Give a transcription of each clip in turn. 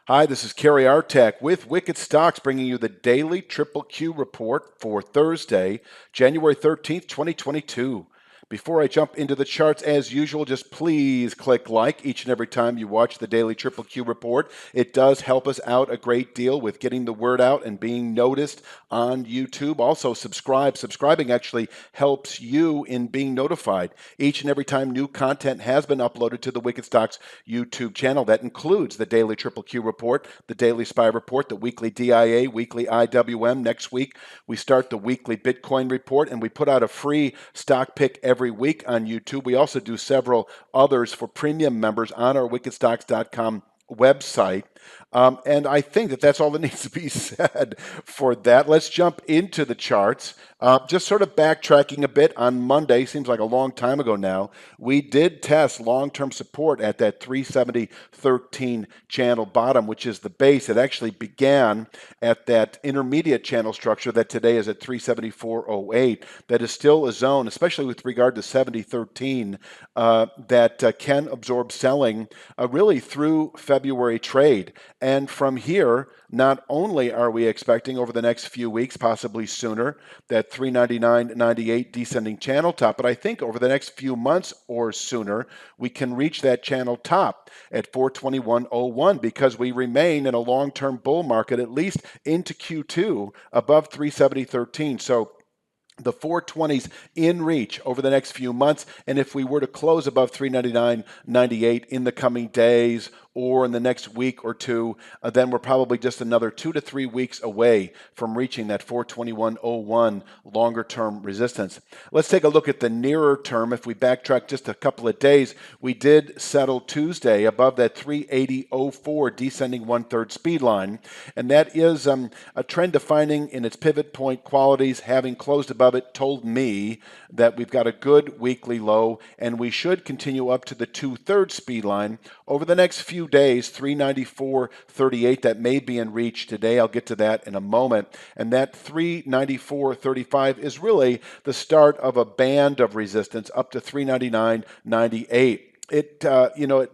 Hi, this is Kerry Artek with Wicked Stocks bringing you the daily Triple Q report for Thursday, January 13th, 2022. Before I jump into the charts, as usual, just please click like each and every time you watch the daily Triple Q report. It does help us out a great deal with getting the word out and being noticed on YouTube. Also, subscribe. Subscribing actually helps you in being notified each and every time new content has been uploaded to the Wicked Stocks YouTube channel. That includes the daily Triple Q report, the daily SPY report, the weekly DIA, weekly IWM. Next week, we start the weekly Bitcoin report, and we put out a free stock pick every week on YouTube. We also do several others for premium members on our wickedstocks.com website. And I think that that's all that needs to be said for that. Let's jump into the charts. Just sort of backtracking a bit, on Monday, seems like a long time ago now, we did test long-term support at that 370.13 channel bottom, which is the base. It actually began at that intermediate channel structure that today is at 374.08. That is still a zone, especially with regard to 70.13, that can absorb selling really through February trade. And from here, not only are we expecting over the next few weeks, possibly sooner, that 399.98 descending channel top, but I think over the next few months or sooner, we can reach that channel top at 421.01 because we remain in a long-term bull market, at least into Q2, above 370.13. So the 420s in reach over the next few months. And if we were to close above 399.98 in the coming days or in the next week or two, then we're probably just another 2 to 3 weeks away from reaching that 421.01 longer term resistance. Let's take a look at the nearer term. If we backtrack just a couple of days, we did settle Tuesday above that 380.04 descending 1/3 speed line. And that is a trend defining in its pivot point qualities. Having closed above it told me that we've got a good weekly low, and we should continue up to the 2/3 speed line over the next few days. 394.38, that may be in reach today. I'll get to that in a moment. And that 394.35 is really the start of a band of resistance up to 399.98. It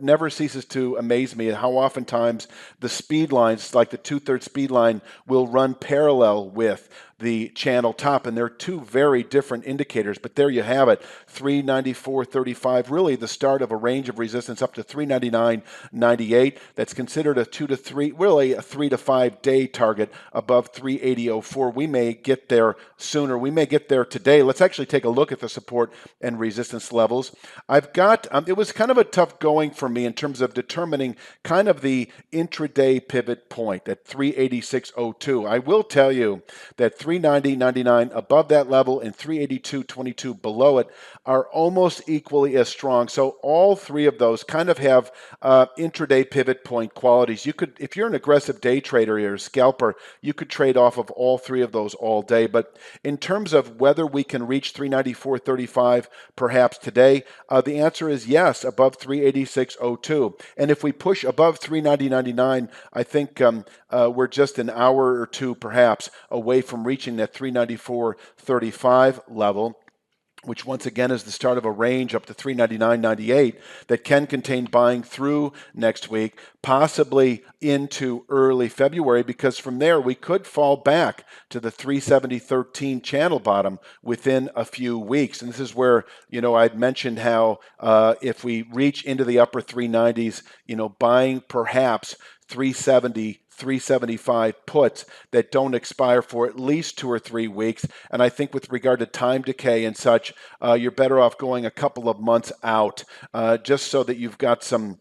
never ceases to amaze me how oftentimes the speed lines, like the 2/3 speed line, will run parallel with the channel top, and they're two very different indicators. But there you have it, 394.35, really the start of a range of resistance up to 399.98. That's considered a 2 to 3, really a 3 to 5 day target above 380.04. We may get there sooner. We may get there today. Let's actually take a look at the support and resistance levels. I've got, it was kind of a tough going for me in terms of determining kind of the intraday pivot point at 386.02. I will tell you that 390.99 above that level and 382.22 below it are almost equally as strong. So all three of those kind of have intraday pivot point qualities. You could, if you're an aggressive day trader or a scalper, you could trade off of all three of those all day. But in terms of whether we can reach 394.35 perhaps today, the answer is yes, above 386.02. And if we push above 390.99, I think we're just an hour or two perhaps away from reaching that 394.35 level, which once again is the start of a range up to 399.98 that can contain buying through next week, possibly into early February, because from there we could fall back to the 370.13 channel bottom within a few weeks. And this is where, I'd mentioned how if we reach into the upper 390s, buying perhaps 375 puts that don't expire for at least 2 or 3 weeks. And I think with regard to time decay and such, you're better off going a couple of months out, just so that you've got some,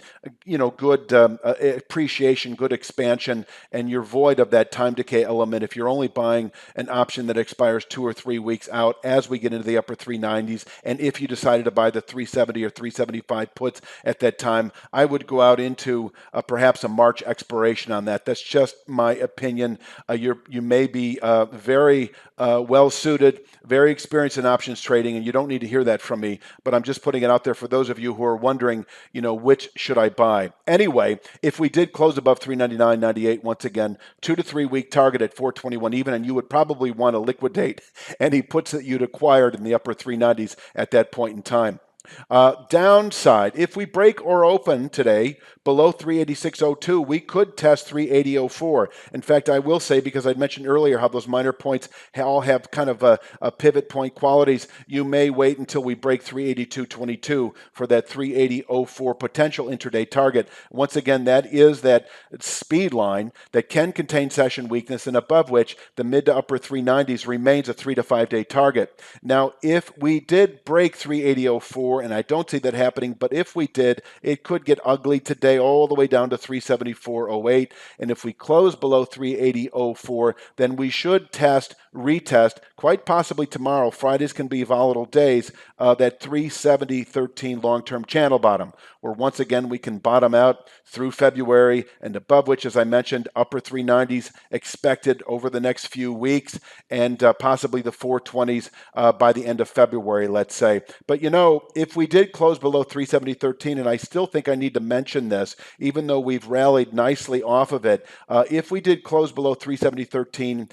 good appreciation, good expansion, and you're void of that time decay element if you're only buying an option that expires 2 or 3 weeks out as we get into the upper 390s. And if you decided to buy the 370 or 375 puts at that time, I would go out into perhaps a March expiration on that. That's just my opinion. You may be very well suited, very experienced in options trading, and you don't need to hear that from me, but I'm just putting it out there for those of you who are wondering, which should I buy? Anyway, if we did close above 399.98, once again, 2 to 3 week target at 421 even, and you would probably want to liquidate any puts that you'd acquired in the upper 390s at that point in time. Downside, if we break or open today below 386.02, we could test 380.04. In fact, I will say, because I mentioned earlier how those minor points all have kind of a pivot point qualities, you may wait until we break 382.22 for that 380.04 potential intraday target. Once again, that is that speed line that can contain session weakness and above which the mid to upper 390s remains a 3 to 5 day target. Now, if we did break 380.04, and I don't see that happening, but if we did, it could get ugly today all the way down to 374.08. And if we close below 380.04, then we should retest, quite possibly tomorrow. Fridays can be volatile days, that 370.13 long-term channel bottom, where once again we can bottom out through February and above which, as I mentioned, upper 390s expected over the next few weeks, and possibly the 420s by the end of February, let's say. But if we did close below 370.13, and I still think I need to mention this, even though we've rallied nicely off of it, if we did close below 370.13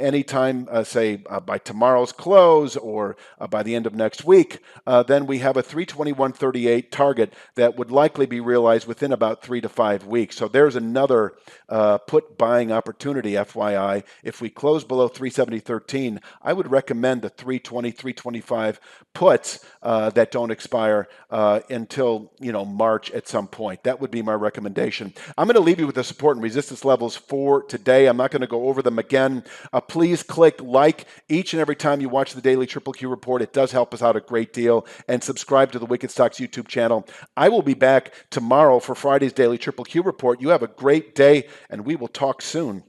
anytime, say by tomorrow's close or by the end of next week, then we have a 321.38 target that would likely be realized within about 3 to 5 weeks. So there's another put buying opportunity, FYI. If we close below 370.13, I would recommend the 320, 325 puts that don't expire until March at some point. That would be my recommendation. I'm going to leave you with the support and resistance levels for today. I'm not going to go over them again. Please click like each and every time you watch the Daily Triple Q Report. It does help us out a great deal. And subscribe to the Wicked Stocks YouTube channel. I will be back tomorrow for Friday's Daily Triple Q Report. You have a great day, and we will talk soon.